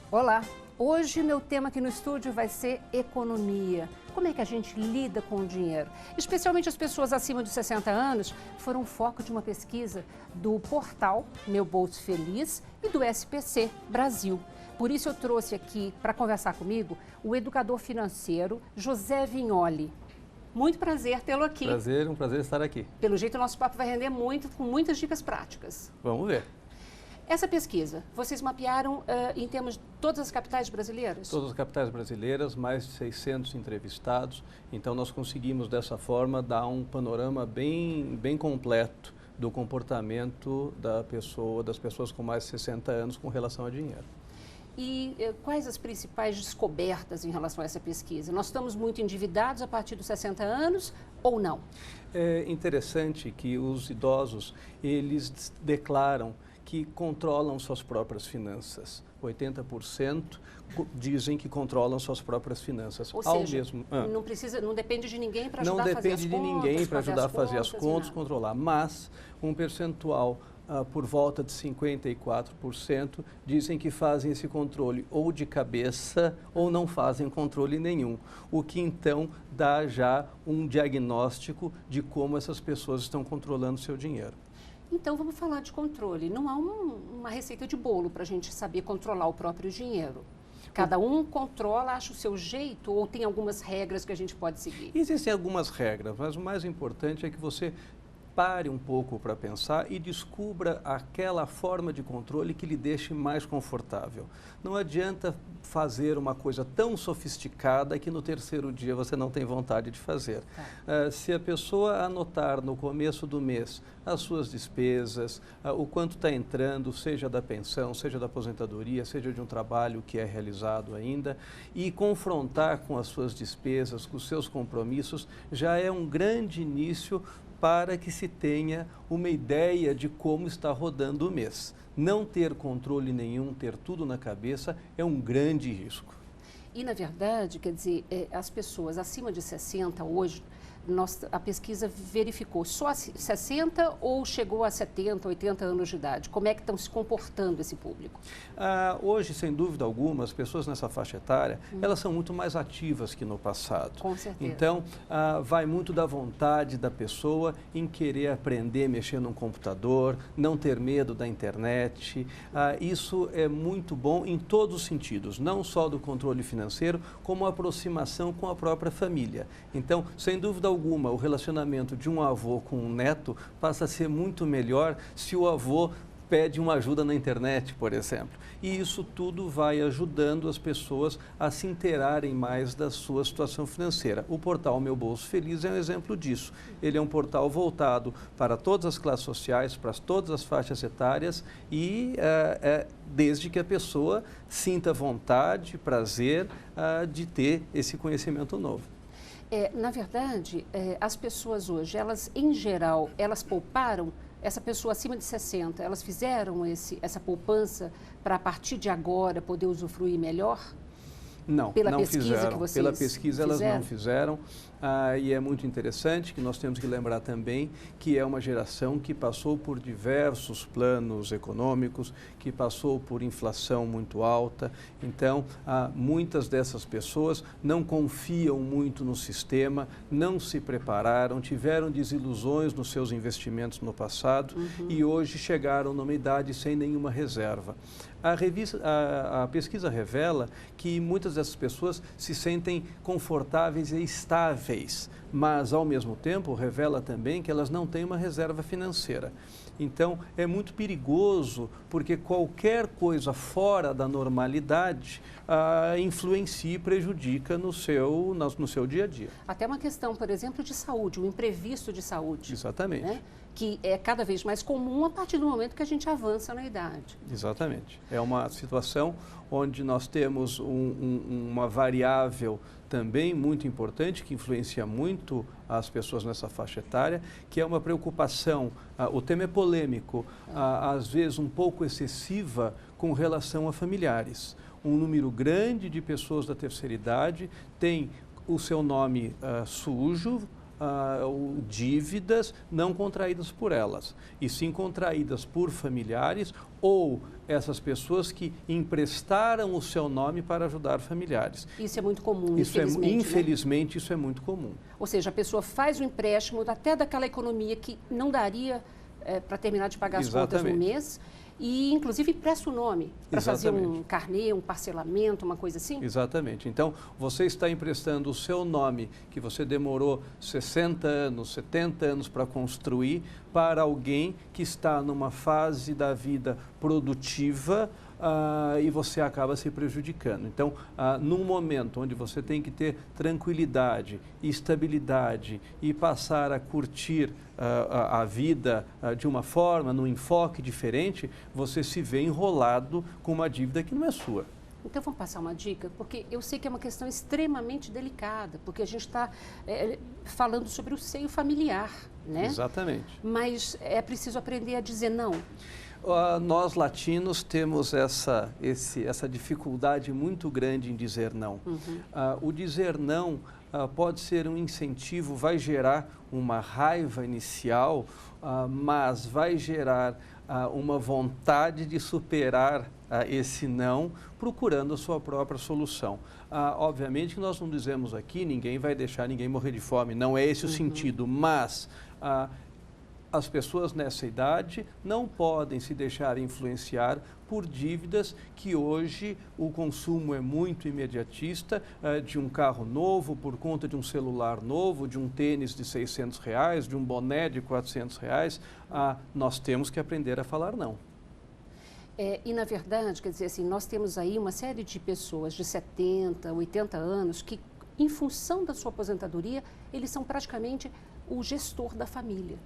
Olá! Hoje meu tema aqui no estúdio vai ser economia. Como é que a gente lida com o dinheiro? Especialmente as pessoas acima de 60 anos foram foco de uma pesquisa do portal Meu Bolso Feliz e do SPC Brasil. Por isso eu trouxe aqui para conversar comigo o educador financeiro José Vignoli. Muito prazer tê-lo aqui. Um prazer estar aqui. Pelo jeito o nosso papo vai render muito, com muitas dicas práticas. Vamos ver. Essa pesquisa, vocês mapearam em termos de todas as capitais brasileiras? Todas as capitais brasileiras, mais de 600 entrevistados. Então, nós conseguimos, dessa forma, dar um panorama bem completo do comportamento das pessoas com mais de 60 anos com relação a dinheiro. E quais as principais descobertas em relação a essa pesquisa? Nós estamos muito endividados a partir dos 60 anos ou não? É interessante que os idosos, eles declaram que controlam suas próprias finanças. 80% dizem que controlam suas próprias finanças. Ou seja, não depende de ninguém para ajudar a fazer as contas. Não depende de ninguém para ajudar a fazer as contas, controlar. Mas um percentual por volta de 54% dizem que fazem esse controle ou de cabeça ou não fazem controle nenhum. O que então dá já um diagnóstico de como essas pessoas estão controlando seu dinheiro. Então, vamos falar de controle. Não há uma receita de bolo para a gente saber controlar o próprio dinheiro. Cada um controla, acha o seu jeito, ou tem algumas regras que a gente pode seguir? Existem algumas regras, mas o mais importante é que você pare um pouco para pensar e descubra aquela forma de controle que lhe deixe mais confortável. Não adianta fazer uma coisa tão sofisticada que no terceiro dia você não tem vontade de fazer. Se a pessoa anotar no começo do mês as suas despesas, o quanto está entrando, seja da pensão, seja da aposentadoria, seja de um trabalho que é realizado ainda, e confrontar com as suas despesas, com os seus compromissos, já é um grande início para que se tenha uma ideia de como está rodando o mês. Não ter controle nenhum, ter tudo na cabeça, é um grande risco. E, na verdade, quer dizer, as pessoas acima de 60 hoje, a pesquisa verificou só 60 ou chegou a 70, 80 anos de idade? Como é que estão se comportando esse público? Hoje, sem dúvida alguma, as pessoas nessa faixa etária, elas são muito mais ativas que no passado. Com certeza. Então, vai muito da vontade da pessoa em querer aprender a mexer num computador, não ter medo da internet. Isso é muito bom em todos os sentidos, não só do controle financeiro, como a aproximação com a própria família. Então, sem dúvida alguma, o relacionamento de um avô com um neto passa a ser muito melhor se o avô pede uma ajuda na internet, por exemplo. E isso tudo vai ajudando as pessoas a se inteirarem mais da sua situação financeira. O portal Meu Bolso Feliz é um exemplo disso. Ele é um portal voltado para todas as classes sociais, para todas as faixas etárias e desde que a pessoa sinta vontade, prazer de ter esse conhecimento novo. Na verdade, as pessoas hoje, elas, em geral, elas pouparam, essa pessoa acima de 60, elas fizeram essa poupança para, a partir de agora, poder usufruir melhor? Não, não fizeram. Pela pesquisa elas não fizeram. E é muito interessante que nós temos que lembrar também que é uma geração que passou por diversos planos econômicos, que passou por inflação muito alta. Então, muitas dessas pessoas não confiam muito no sistema, não se prepararam, tiveram desilusões nos seus investimentos no passado e hoje chegaram numa idade sem nenhuma reserva. A pesquisa revela que muitas dessas pessoas se sentem confortáveis e estáveis, mas, ao mesmo tempo, revela também que elas não têm uma reserva financeira. Então, é muito perigoso, porque qualquer coisa fora da normalidade influencia e prejudica no seu dia a dia. Até uma questão, por exemplo, de saúde, o imprevisto de saúde. Exatamente. Né? Que é cada vez mais comum a partir do momento que a gente avança na idade. Exatamente. É uma situação onde nós temos uma variável também muito importante, que influencia muito as pessoas nessa faixa etária, que é uma preocupação, o tema é polêmico, às vezes um pouco excessiva com relação a familiares. Um número grande de pessoas da terceira idade tem o seu nome sujo, dívidas não contraídas por elas, e sim contraídas por familiares ou essas pessoas que emprestaram o seu nome para ajudar familiares. Isso é muito comum, infelizmente, né? Isso é muito comum. Ou seja, a pessoa faz o empréstimo até daquela economia que não daria para terminar de pagar as contas no mês, e inclusive empresta o nome para fazer um carnê, um parcelamento, uma coisa assim? Exatamente. Então, você está emprestando o seu nome, que você demorou 60 anos, 70 anos para construir, para alguém que está numa fase da vida produtiva, e você acaba se prejudicando. Então, num momento onde você tem que ter tranquilidade, estabilidade e passar a curtir a vida de uma forma, num enfoque diferente, você se vê enrolado com uma dívida que não é sua. Então, vamos passar uma dica, porque eu sei que é uma questão extremamente delicada, porque a gente está falando sobre o seio familiar, né? Exatamente. Mas é preciso aprender a dizer não. Nós latinos temos essa dificuldade muito grande em dizer não. O dizer não pode ser um incentivo, vai gerar uma raiva inicial, mas vai gerar uma vontade de superar esse não, procurando a sua própria solução. Obviamente que nós não dizemos aqui, ninguém vai deixar ninguém morrer de fome, não é esse o sentido, mas as pessoas nessa idade não podem se deixar influenciar por dívidas que hoje o consumo é muito imediatista, de um carro novo, por conta de um celular novo, de um tênis de R$600, de um boné de R$400, nós temos que aprender a falar não. E, na verdade, quer dizer assim, nós temos aí uma série de pessoas de 70, 80 anos que, em função da sua aposentadoria, eles são praticamente o gestor da família.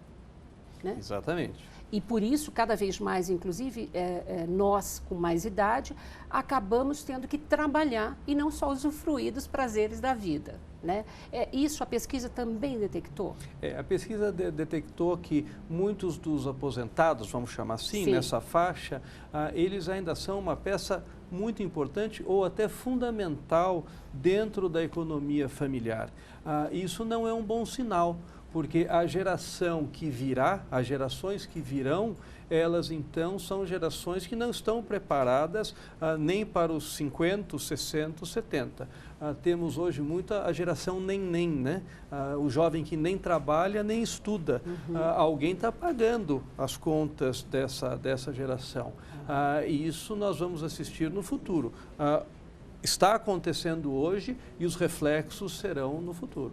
Né? Exatamente. E por isso, cada vez mais, inclusive, nós com mais idade, acabamos tendo que trabalhar e não só usufruir dos prazeres da vida. Né? Isso a pesquisa também detectou? A pesquisa detectou que muitos dos aposentados, vamos chamar assim, nessa faixa, eles ainda são uma peça muito importante ou até fundamental dentro da economia familiar. Isso não é um bom sinal, porque a geração que virá, as gerações que virão, elas então são gerações que não estão preparadas nem para os 50, os 60, os 70. Temos hoje muita a geração neném, né? O jovem que nem trabalha, nem estuda. Alguém está pagando as contas dessa geração. E isso nós vamos assistir no futuro. Está acontecendo hoje e os reflexos serão no futuro.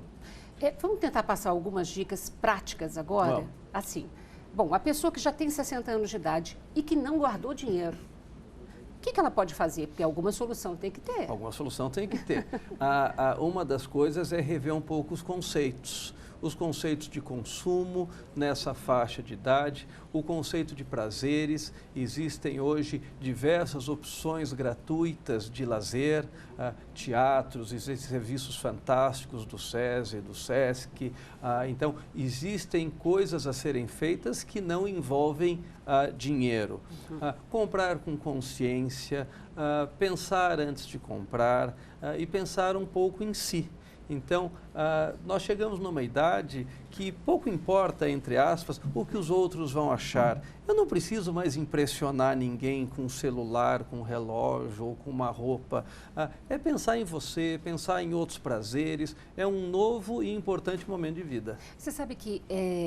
Vamos tentar passar algumas dicas práticas agora? Vamos. Assim, bom, a pessoa que já tem 60 anos de idade e que não guardou dinheiro, o que ela pode fazer? Porque alguma solução tem que ter. Alguma solução tem que ter. Uma das coisas é rever um pouco os conceitos de consumo nessa faixa de idade, o conceito de prazeres. Existem hoje diversas opções gratuitas de lazer, teatros, existem serviços fantásticos do SESI, do SESC. Então, existem coisas a serem feitas que não envolvem dinheiro. Comprar com consciência, pensar antes de comprar e pensar um pouco em si. Então, nós chegamos numa idade que pouco importa, entre aspas, o que os outros vão achar. Eu não preciso mais impressionar ninguém com um celular, com um relógio ou com uma roupa. É pensar em você, pensar em outros prazeres. É um novo e importante momento de vida. Você sabe que,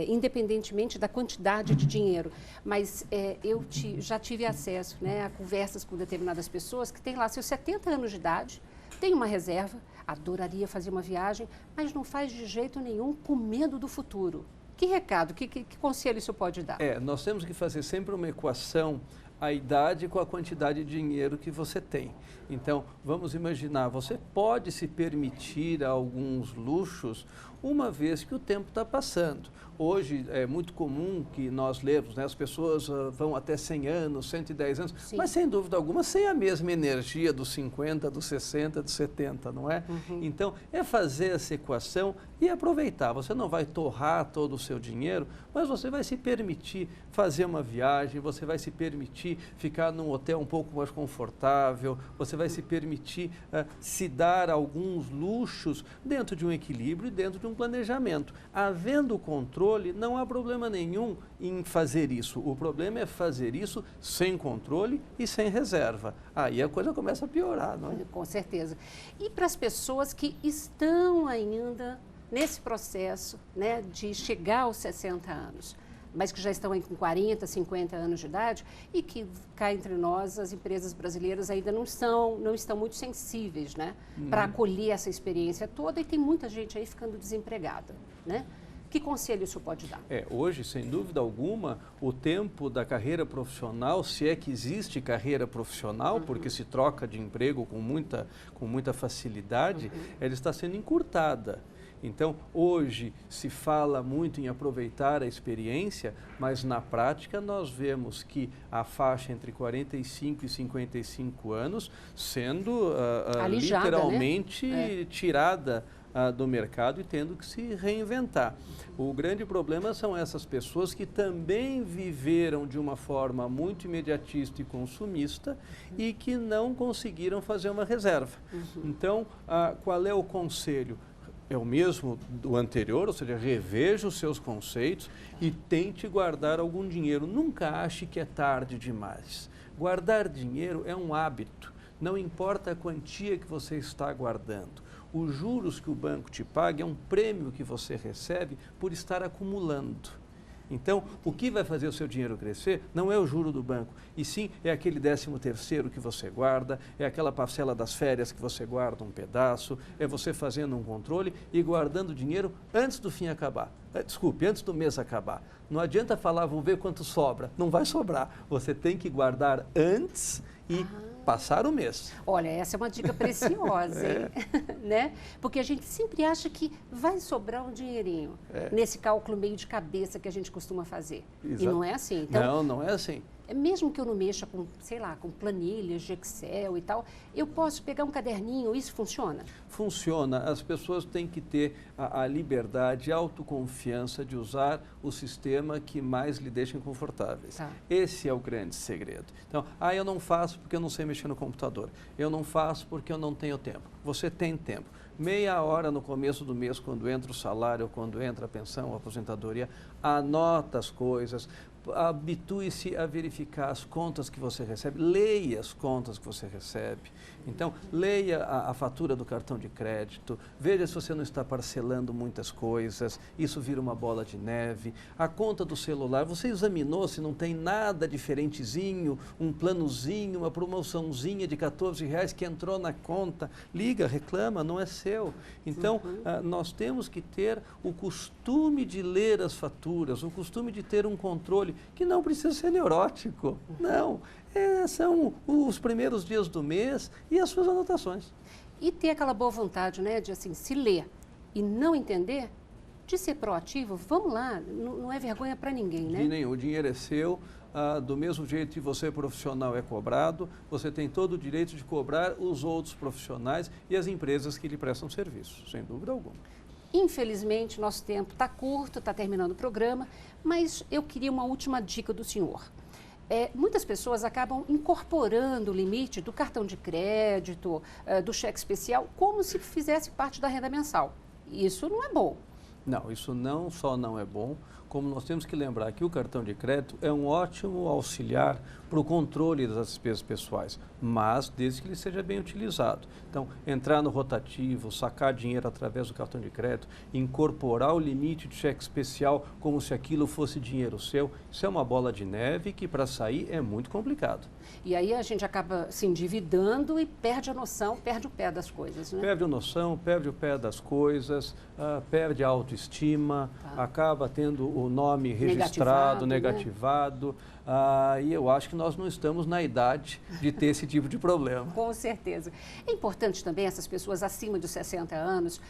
independentemente da quantidade de dinheiro, mas eu já tive acesso, né, a conversas com determinadas pessoas que têm lá seus 70 anos de idade, tem uma reserva, adoraria fazer uma viagem, mas não faz de jeito nenhum com medo do futuro. Que recado, que conselho isso pode dar? Nós temos que fazer sempre uma equação, a idade com a quantidade de dinheiro que você tem. Então, vamos imaginar, você pode se permitir alguns luxos uma vez que o tempo está passando. Hoje é muito comum que nós lemos, né, as pessoas vão até 100 anos, 110 anos, sim, mas sem dúvida alguma sem a mesma energia dos 50, dos 60, dos 70, não é? Então, é fazer essa equação e aproveitar. Você não vai torrar todo o seu dinheiro, mas você vai se permitir fazer uma viagem, você vai se permitir ficar num hotel um pouco mais confortável, você vai se permitir se dar alguns luxos dentro de um equilíbrio e dentro de um um planejamento. Havendo controle, não há problema nenhum em fazer isso. O problema é fazer isso sem controle e sem reserva. Aí a coisa começa a piorar, não é? Com certeza. E para as pessoas que estão ainda nesse processo, né, de chegar aos 60 anos, mas que já estão aí com 40, 50 anos de idade e que, cá entre nós, as empresas brasileiras ainda não estão muito sensíveis, né, para acolher essa experiência toda, e tem muita gente aí ficando desempregada, né? Que conselho isso pode dar? Hoje, sem dúvida alguma, o tempo da carreira profissional, se é que existe carreira profissional, porque se troca de emprego com muita facilidade, ela está sendo encurtada. Então, hoje se fala muito em aproveitar a experiência, mas na prática nós vemos que a faixa entre 45 e 55 anos sendo alijada, literalmente né? tirada do mercado e tendo que se reinventar. O grande problema são essas pessoas que também viveram de uma forma muito imediatista e consumista e que não conseguiram fazer uma reserva. Então, qual é o conselho? É o mesmo do anterior, ou seja, reveja os seus conceitos e tente guardar algum dinheiro. Nunca ache que é tarde demais. Guardar dinheiro é um hábito, não importa a quantia que você está guardando. Os juros que o banco te paga é um prêmio que você recebe por estar acumulando. Então, o que vai fazer o seu dinheiro crescer não é o juro do banco, e sim é aquele 13º que você guarda, é aquela parcela das férias que você guarda um pedaço, é você fazendo um controle e guardando dinheiro antes do fim acabar. Desculpe, antes do mês acabar. Não adianta falar, vamos ver quanto sobra. Não vai sobrar. Você tem que guardar antes e passar o mês. Olha, essa é uma dica preciosa, hein? Né? Porque a gente sempre acha que vai sobrar um dinheirinho nesse cálculo meio de cabeça que a gente costuma fazer. Exato. E não é assim. Então, não é assim. Mesmo que eu não mexa com, sei lá, com planilhas de Excel e tal, eu posso pegar um caderninho, isso funciona? Funciona. As pessoas têm que ter a liberdade, a autoconfiança de usar o sistema que mais lhe deixem confortáveis. Tá. Esse é o grande segredo. Então, eu não faço porque eu não sei mexer no computador. Eu não faço porque eu não tenho tempo. Você tem tempo. Meia hora no começo do mês, quando entra o salário, quando entra a pensão, a aposentadoria, anota as coisas, habitue-se a verificar as contas que você recebe, leia as contas que você recebe. Então, leia a fatura do cartão de crédito, veja se você não está parcelando muitas coisas, isso vira uma bola de neve. A conta do celular, você examinou se não tem nada diferentezinho, um planozinho, uma promoçãozinha de R$14 que entrou na conta, liga, reclama, não é seu. Então, nós temos que ter o costume de ler as faturas, o costume de ter um controle que não precisa ser neurótico, não. São os primeiros dias do mês e as suas anotações. E ter aquela boa vontade, né, de assim, se ler e não entender, de ser proativo, vamos lá, não é vergonha para ninguém, né? De nenhum, o dinheiro é seu, do mesmo jeito que você profissional é cobrado, você tem todo o direito de cobrar os outros profissionais e as empresas que lhe prestam serviço, sem dúvida alguma. Infelizmente, nosso tempo está curto, está terminando o programa, mas eu queria uma última dica do senhor. Muitas pessoas acabam incorporando o limite do cartão de crédito, do cheque especial, como se fizesse parte da renda mensal. Isso não é bom. Não, isso não só não é bom, como nós temos que lembrar que o cartão de crédito é um ótimo auxiliar para o controle das despesas pessoais, mas desde que ele seja bem utilizado. Então, entrar no rotativo, sacar dinheiro através do cartão de crédito, incorporar o limite de cheque especial como se aquilo fosse dinheiro seu, isso é uma bola de neve que para sair é muito complicado. E aí a gente acaba se endividando e perde a noção, perde o pé das coisas, né? Perde a noção, perde o pé das coisas, perde a autoestima, acaba tendo o nome registrado, negativado, né? E eu acho que nós não estamos na idade de ter esse tipo de problema. Com certeza. É importante também essas pessoas acima de 60 anos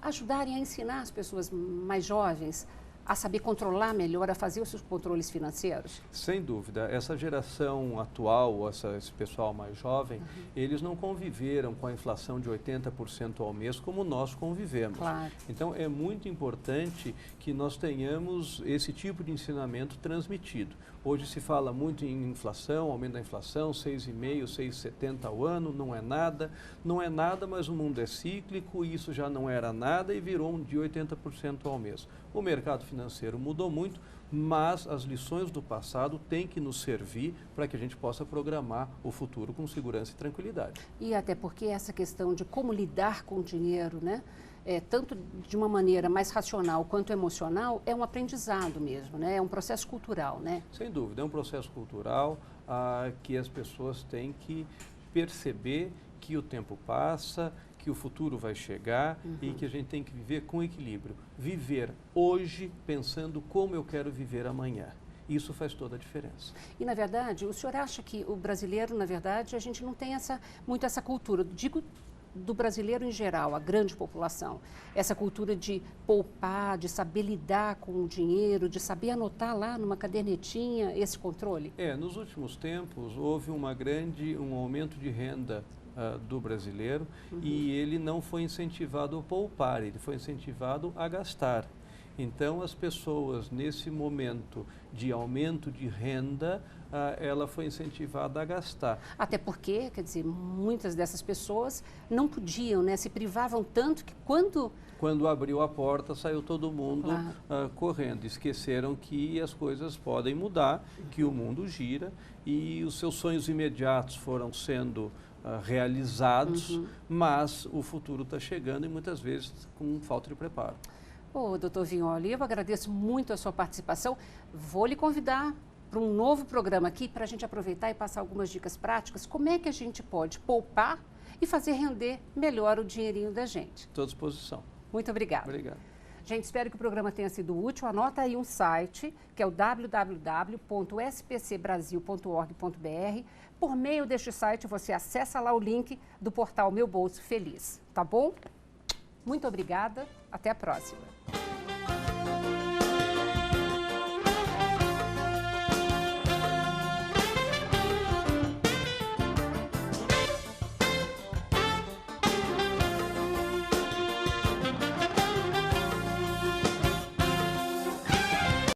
ajudarem a ensinar as pessoas mais jovens a saber controlar melhor, a fazer os seus controles financeiros? Sem dúvida. Essa geração atual, esse pessoal mais jovem, eles não conviveram com a inflação de 80% ao mês como nós convivemos. Claro. Então, é muito importante que nós tenhamos esse tipo de ensinamento transmitido. Hoje se fala muito em inflação, aumento da inflação, 6,5%, 6,70% ao ano, não é nada. Não é nada, mas o mundo é cíclico e isso já não era nada e virou de 80% ao mês. O mercado financeiro mudou muito, mas as lições do passado têm que nos servir para que a gente possa programar o futuro com segurança e tranquilidade. E até porque essa questão de como lidar com o dinheiro, né? Tanto de uma maneira mais racional quanto emocional, é um aprendizado mesmo, né? É um processo cultural, né? Sem dúvida, é um processo cultural que as pessoas têm que perceber que o tempo passa, que o futuro vai chegar e que a gente tem que viver com equilíbrio. Viver hoje pensando como eu quero viver amanhã. Isso faz toda a diferença. E, na verdade, o senhor acha que o brasileiro, na verdade, a gente não tem muito essa cultura, digo do brasileiro em geral, a grande população, essa cultura de poupar, de saber lidar com o dinheiro, de saber anotar lá numa cadernetinha esse controle? Nos últimos tempos houve um aumento de renda do brasileiro e ele não foi incentivado a poupar, ele foi incentivado a gastar. Então, as pessoas, nesse momento de aumento de renda, ela foi incentivada a gastar. Até porque, quer dizer, muitas dessas pessoas não podiam, né? Se privavam tanto que quando abriu a porta, saiu todo mundo correndo. Esqueceram que as coisas podem mudar, que o mundo gira e os seus sonhos imediatos foram sendo realizados, mas o futuro está chegando e muitas vezes com falta de preparo. Doutor Vignoli, eu agradeço muito a sua participação. Vou lhe convidar para um novo programa aqui para a gente aproveitar e passar algumas dicas práticas. Como é que a gente pode poupar e fazer render melhor o dinheirinho da gente? Estou à disposição. Muito obrigada. Obrigado. Gente, espero que o programa tenha sido útil. Anota aí um site, que é o www.spcbrasil.org.br. Por meio deste site, você acessa lá o link do portal Meu Bolso Feliz, tá bom? Muito obrigada. Até a próxima.